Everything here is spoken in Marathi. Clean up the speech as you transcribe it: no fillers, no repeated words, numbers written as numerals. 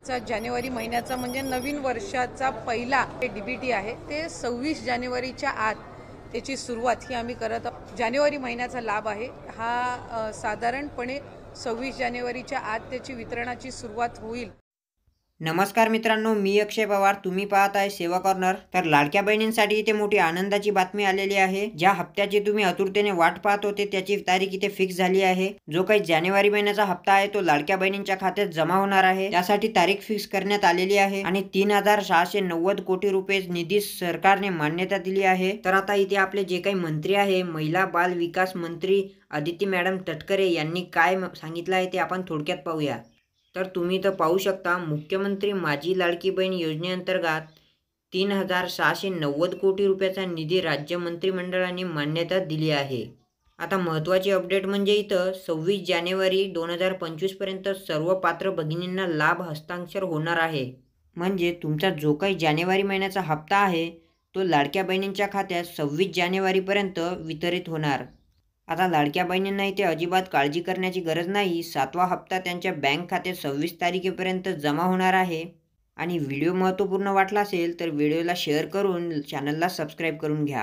जानेवारी महिन्याचा म्हणजे नवीन वर्षाचा पहिला डीबीटी आहे ते 26 जानेवारीच्या आत त्याची सुरुवात ही आम्ही करत आहोत। जानेवारी महिन्याचा लाभ आहे हा साधारणपणे 26 जानेवारीच्या आत त्याची वितरणाची सुरुवात होईल। नमस्कार मित्रांनो, मी अक्षय पवार, तुम्ही पाहत आहे सेवा कॉर्नर। तर लाडक्या बहिणींसाठी इथे मोठी आनंदाची बातमी आलेली आहे। ज्या हप्त्याची तुम्ही आतुरतेने वाट पाहत होते त्याची तारीख इथे फिक्स झाली आहे। जो काही जानेवारी महिन्याचा हप्ता आहे तो लाडक्या बहिणींच्या खात्यात जमा होणार आहे। त्यासाठी तारीख फिक्स करण्यात आलेली आहे आणि 3,690 कोटी रुपये निधी सरकारने मान्यता दिली आहे। तर आता इथे आपले जे काही मंत्री आहे, महिला बाल विकास मंत्री अदिती मॅडम तटकरे यांनी काय सांगितलं आहे ते आपण थोडक्यात पाहूया। तर तुम्ही तर पाहू शकता, मुख्यमंत्री माझी लाडकी बहीण योजनेअंतर्गत 3,690 कोटी रुपयाचा निधी राज्य मंत्रिमंडळाने मान्यता दिली आहे। आता महत्त्वाची अपडेट म्हणजे इथं 26 जानेवारी 2025 पर्यंत सर्व पात्र भगिनींना लाभ हस्तांतर होणार आहे। म्हणजे तुमचा जो काही जानेवारी महिन्याचा हप्ता आहे तो लाडक्या बहिणींच्या खात्यात 26 जानेवारीपर्यंत वितरित होणार। आता लाडक्या बहिणींना इथे अजिबात काळजी करण्याची गरज नाही। 7वा हप्ता त्यांच्या बँक खात्यात 26 तारखेपर्यंत जमा होणार आहे। आणि व्हिडिओ महत्त्वपूर्ण वाटला असेल तर व्हिडिओला शेअर करून चॅनलला सबस्क्राईब करून घ्या।